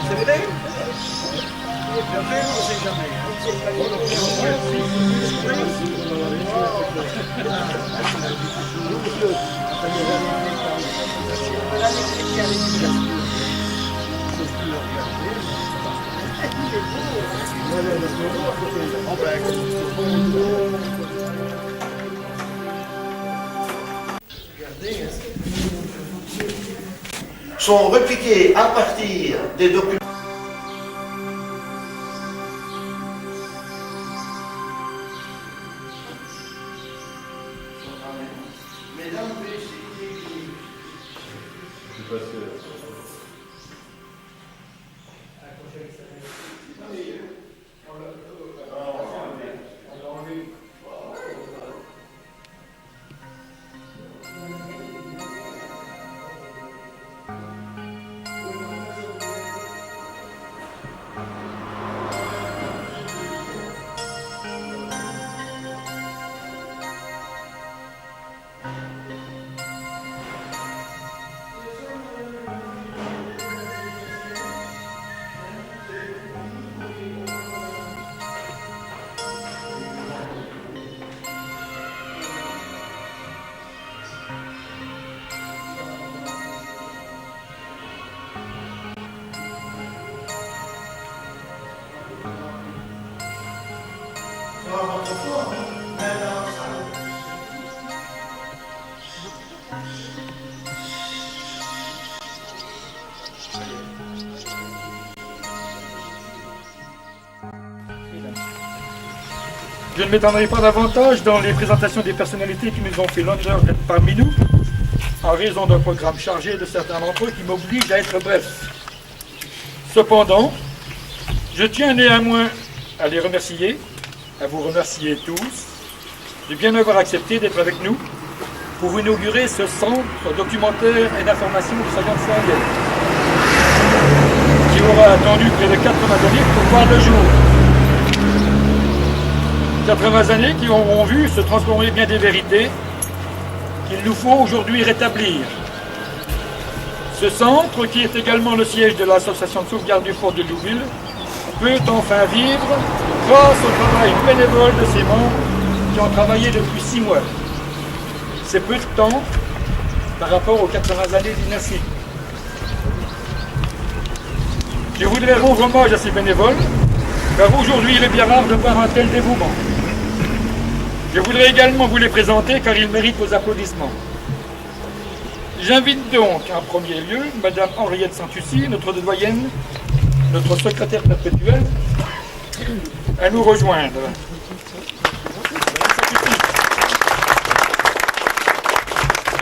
C'est vrai? Jamais, on ne sait jamais. Sont repliqués à partir des documents. Je ne m'étendrai pas davantage dans les présentations des personnalités qui nous ont fait l'honneur d'être parmi nous, en raison d'un programme chargé de certains d'entre eux qui m'oblige à être bref. Cependant, je tiens néanmoins à les remercier, à vous remercier tous, de bien avoir accepté d'être avec nous pour inaugurer ce centre documentaire et d'information du Saillant de Saint-Miel, qui aura attendu près de 80 années pour voir le jour. 80 années qui auront vu se transformer bien des vérités qu'il nous faut aujourd'hui rétablir. Ce centre, qui est également le siège de l'association de sauvegarde du fort de Louville, peut enfin vivre grâce au travail bénévole de ses membres qui ont travaillé depuis 6 mois. C'est peu de temps par rapport aux 80 années d'inertie. Je voudrais rendre hommage à ces bénévoles, car aujourd'hui il est bien rare de voir un tel dévouement. Je voudrais également vous les présenter car ils méritent vos applaudissements. J'invite donc en premier lieu Madame Henriette Santussy, notre doyenne, notre secrétaire perpétuelle, à nous rejoindre.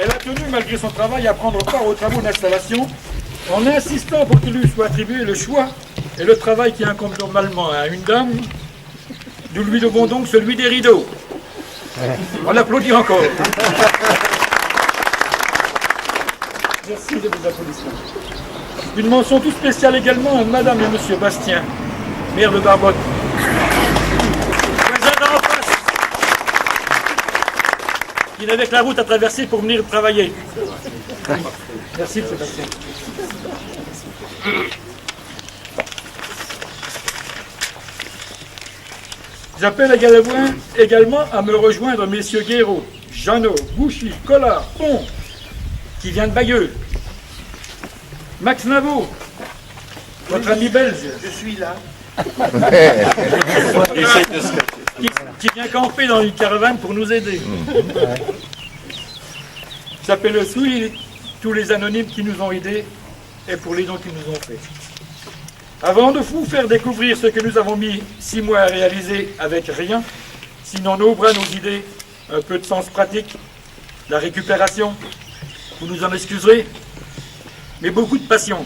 Elle a tenu, malgré son travail, à prendre part aux travaux d'installation en insistant pour qu'il lui soit attribué le choix et le travail qui incombe normalement à une dame. Nous lui devons donc celui des rideaux. On l'applaudit encore. Merci de vos applaudissements. Une mention toute spéciale également à Madame et Monsieur Bastien, maire de Barbotte. Voisin en face, qui n'avait que la route à traverser pour venir travailler. Merci, M. Bastien. J'appelle également à me rejoindre messieurs Guéraud, Jeannot, Bouchy, Collard, Pont, qui vient de Bayeux. Max Navo, votre ami belge. Je suis là. qui vient camper dans une caravane pour nous aider. J'appelle aussi tous les anonymes qui nous ont aidés et pour les dons qu'ils nous ont faits. Avant de vous faire découvrir ce que nous avons mis 6 mois à réaliser avec rien, sinon nos bras, nos idées, un peu de sens pratique, la récupération, vous nous en excuserez, mais beaucoup de passion.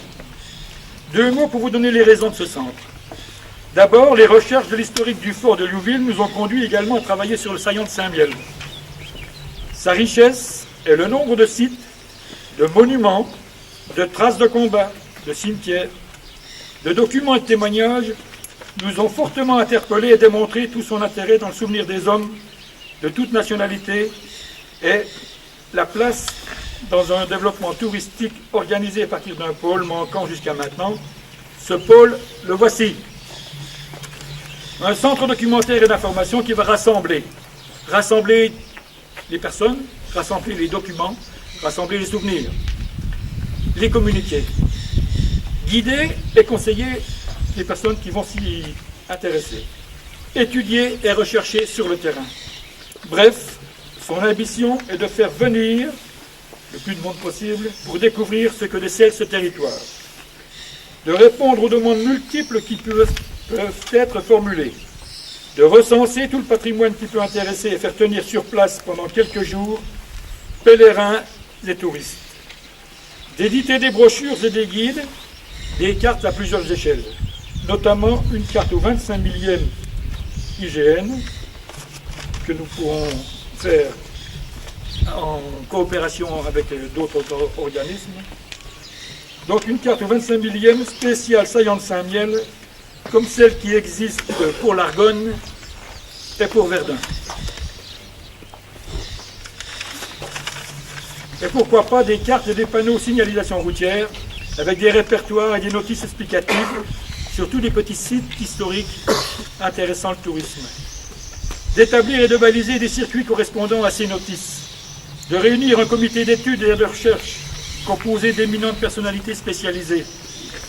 2 mots pour vous donner les raisons de ce centre. D'abord, les recherches de l'historique du fort de Louville nous ont conduit également à travailler sur le saillant de Saint-Miel. Sa richesse et le nombre de sites, de monuments, de traces de combats, de cimetières, de documents et de témoignages nous ont fortement interpellés et démontré tout son intérêt dans le souvenir des hommes de toute nationalité et la place dans un développement touristique organisé à partir d'un pôle manquant jusqu'à maintenant, Ce pôle, le voici. Un centre documentaire et d'information qui va rassembler les personnes, rassembler les documents, rassembler les souvenirs, les communiquer, guider et conseiller les personnes qui vont s'y intéresser, étudier et rechercher sur le terrain. Bref, son ambition est de faire venir le plus de monde possible pour découvrir ce que décèle ce territoire, de répondre aux demandes multiples qui peuvent être formulées, de recenser tout le patrimoine qui peut intéresser et faire tenir sur place pendant quelques jours pèlerins et touristes, d'éditer des brochures et des guides, des cartes à plusieurs échelles, notamment une carte au 25 millième IGN que nous pourrons faire en coopération avec d'autres organismes. Donc une carte au 25 millième spéciale saillante Saint-Miel, comme celle qui existe pour l'Argonne et pour Verdun. Et pourquoi pas des cartes et des panneaux signalisation routière avec des répertoires et des notices explicatives sur tous les petits sites historiques intéressant le tourisme. D'établir et de baliser des circuits correspondant à ces notices. De réunir un comité d'études et de recherche composé d'éminentes personnalités spécialisées,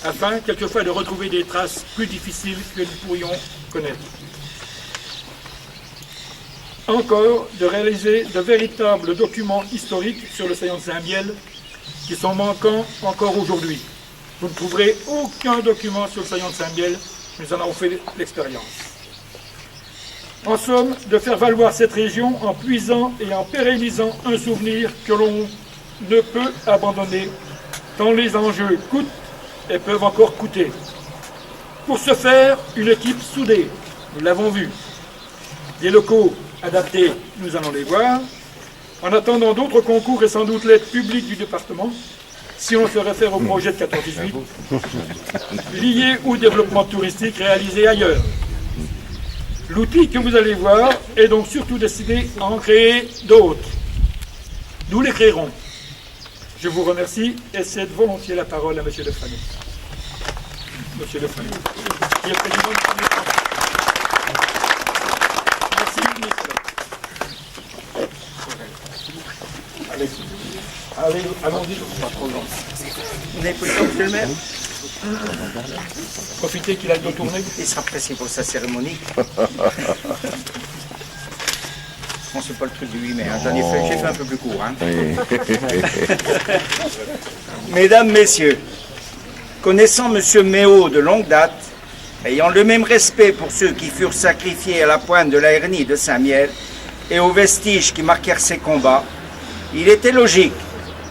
afin quelquefois de retrouver des traces plus difficiles que nous pourrions connaître. Encore, de réaliser de véritables documents historiques sur le saillant de Saint-Miel qui sont manquants encore aujourd'hui. Vous ne trouverez aucun document sur le saillant de Saint-Miel, nous en avons fait l'expérience. En somme, de faire valoir cette région en puisant et en pérennisant un souvenir que l'on ne peut abandonner, tant les enjeux coûtent et peuvent encore coûter. Pour ce faire, une équipe soudée, nous l'avons vu. Des locaux adaptés, nous allons les voir. En attendant d'autres concours et sans doute l'aide publique du département, si on se réfère au projet de 14-18, lié au développement touristique réalisé ailleurs. L'outil que vous allez voir est donc surtout destiné à en créer d'autres. Nous les créerons. Je vous remercie et cède volontiers la parole à M. Lefanu. Monsieur Lefanu, qui est président du premier conseil. Merci, ministre. Allez, allons-y. Pas trop long. Vous n'avez pas le temps, monsieur le maire? Profitez qu'il a le dos tourné. Il sera pressé pour sa cérémonie. Bon, c'est pas le truc du 8 mai, hein. J'ai fait un peu plus court. Hein. Mesdames, Messieurs, connaissant M. Méo de longue date, ayant le même respect pour ceux qui furent sacrifiés à la pointe de la RNI de Saint-Miel et aux vestiges qui marquèrent ces combats, il était logique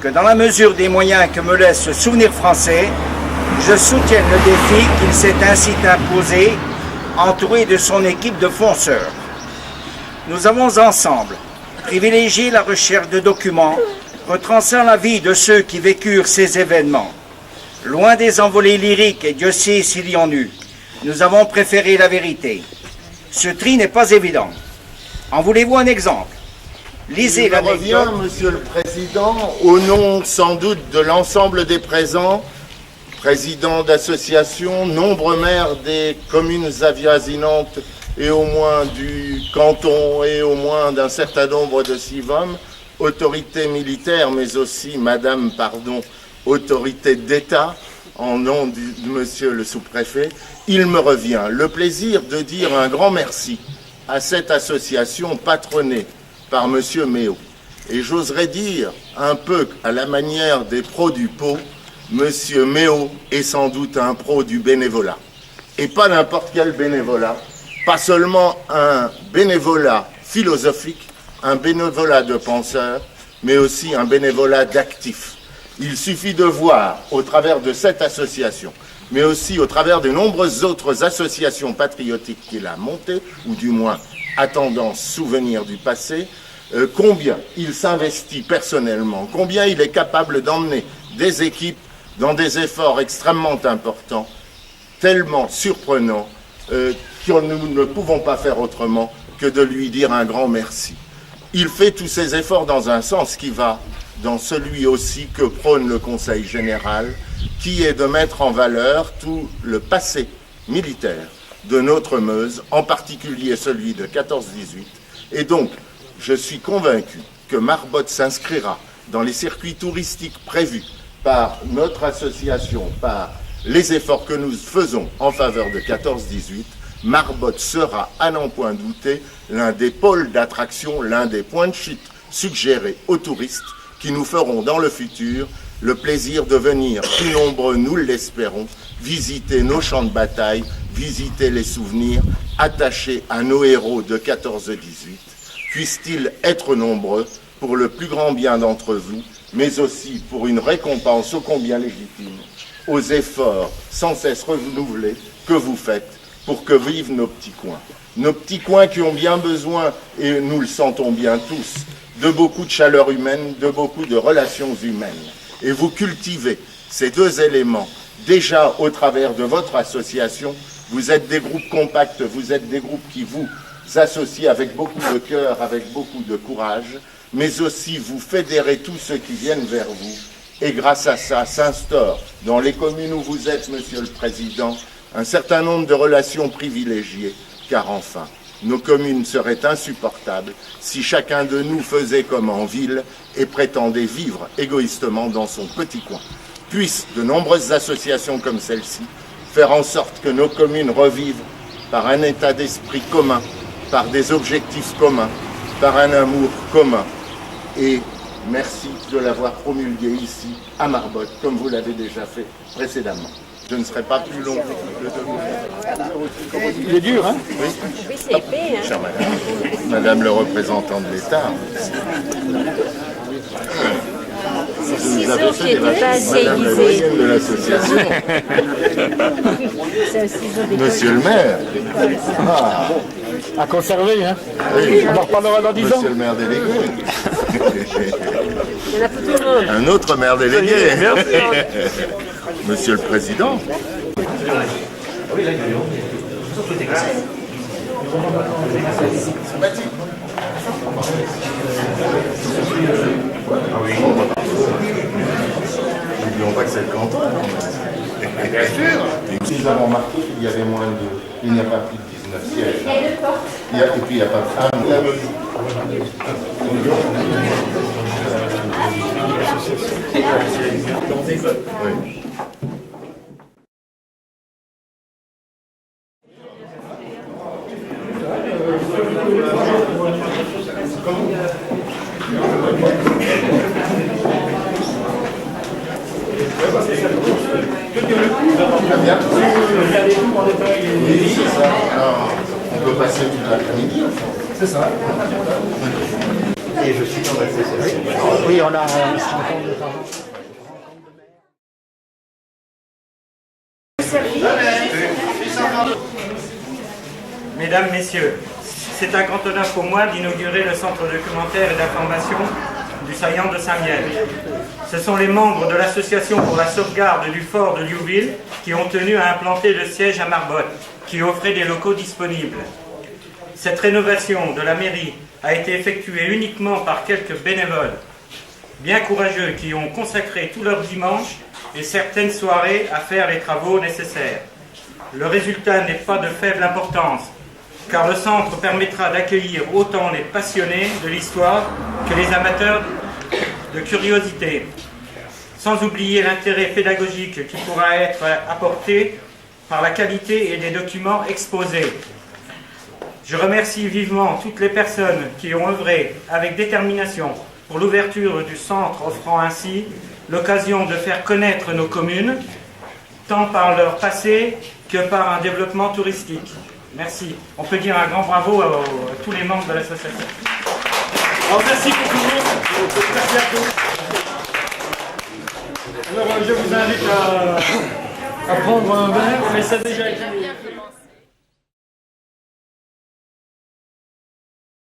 que dans la mesure des moyens que me laisse ce souvenir français, je soutienne le défi qu'il s'est ainsi imposé, entouré de son équipe de fonceurs. Nous avons ensemble privilégié la recherche de documents retraçant la vie de ceux qui vécurent ces événements. Loin des envolées lyriques, et Dieu sait s'il y en eut, nous avons préféré la vérité. Ce tri n'est pas évident. En voulez-vous un exemple? Lisez l'anecdote. Je reviens, Monsieur le Président, au nom sans doute de l'ensemble des présents, présidents d'associations, nombreux maires des communes avoisinantes et au moins du canton et au moins d'un certain nombre de CIVOM, autorités militaires, mais aussi, autorité d'État, en nom de Monsieur le sous-préfet, il me revient le plaisir de dire un grand merci à cette association patronnée par Monsieur Méo. Et j'oserais dire, un peu à la manière des pros du pot, Monsieur Méo est sans doute un pro du bénévolat. Et pas n'importe quel bénévolat, pas seulement un bénévolat philosophique, un bénévolat de penseurs, mais aussi un bénévolat d'actifs. Il suffit de voir, au travers de cette association, mais aussi au travers de nombreuses autres associations patriotiques qu'il a montées, ou du moins à tendance souvenir du passé, combien il s'investit personnellement, combien il est capable d'emmener des équipes dans des efforts extrêmement importants, tellement surprenants, que nous ne pouvons pas faire autrement que de lui dire un grand merci. Il fait tous ces efforts dans un sens qui va dans celui aussi que prône le Conseil général, qui est de mettre en valeur tout le passé militaire de notre Meuse, en particulier celui de 14-18. Et donc, je suis convaincu que Marbotte s'inscrira dans les circuits touristiques prévus par notre association, par les efforts que nous faisons en faveur de 14-18. Marbotte sera, à n'en point douter, l'un des pôles d'attraction, l'un des points de chute suggérés aux touristes qui nous feront dans le futur le plaisir de venir, plus nombreux, nous l'espérons, visiter nos champs de bataille, visiter les souvenirs attachés à nos héros de 14-18. Puissent-ils être nombreux pour le plus grand bien d'entre vous, mais aussi pour une récompense ô combien légitime aux efforts sans cesse renouvelés que vous faites pour que vivent nos petits coins. Nos petits coins qui ont bien besoin, et nous le sentons bien tous, de beaucoup de chaleur humaine, de beaucoup de relations humaines. Et vous cultivez ces deux éléments déjà au travers de votre association. Vous êtes des groupes compacts, vous êtes des groupes qui vous associent avec beaucoup de cœur, avec beaucoup de courage, mais aussi vous fédérez tous ceux qui viennent vers vous. Et grâce à ça, s'instaure dans les communes où vous êtes, Monsieur le Président, un certain nombre de relations privilégiées, car enfin, nos communes seraient insupportables si chacun de nous faisait comme en ville et prétendait vivre égoïstement dans son petit coin. Puissent de nombreuses associations comme celle-ci faire en sorte que nos communes revivent par un état d'esprit commun, par des objectifs communs, par un amour commun. Et merci de l'avoir promulgué ici, à Marbotte, comme vous l'avez déjà fait précédemment. Je ne serai pas plus long que le devoir. Il est dur, hein? Oui. Oui, c'est épais, hein. Chère Madame le représentant de l'État. Vous avez fait des vacances, Madame la doyenne de l'association. Monsieur le maire. Ah. À conserver, hein? Oui. On en reparlera dans 10 ans. Monsieur le maire délégué. Il y en a pour tout le monde. Un autre maire délégué. Merci. Monsieur le Président. N'oublions pas que c'est le canton. Bien sûr. Nous avons remarqué qu'il y avait moins de... Il n'y a pas plus de 19 sièges. Et puis il n'y a pas de... Oui. Très bien. Oui, c'est ça. Alors, on peut passer toute l'après-midi. C'est ça. Et je suis dans l'association. Oui, on a se rencontre de temps en temps. Mesdames, Messieurs, c'est un grand honneur pour moi d'inaugurer le centre documentaire et d'information du saillant de Saint-Miel. Ce sont les membres de l'association pour la sauvegarde du fort de Liouville qui ont tenu à implanter le siège à Marbotte, qui offrait des locaux disponibles. Cette rénovation de la mairie a été effectuée uniquement par quelques bénévoles, bien courageux, qui ont consacré tout leur dimanche et certaines soirées à faire les travaux nécessaires. Le résultat n'est pas de faible importance, car le centre permettra d'accueillir autant les passionnés de l'histoire que les amateurs de curiosité, sans oublier l'intérêt pédagogique qui pourra être apporté par la qualité et des documents exposés. Je remercie vivement toutes les personnes qui ont œuvré avec détermination pour l'ouverture du centre, offrant ainsi l'occasion de faire connaître nos communes, tant par leur passé que par un développement touristique. Merci. On peut dire un grand bravo à tous les membres de l'association. Alors, merci pour tout le monde. Merci à tous. Alors, je vous invite à prendre un verre, mais ça a déjà été...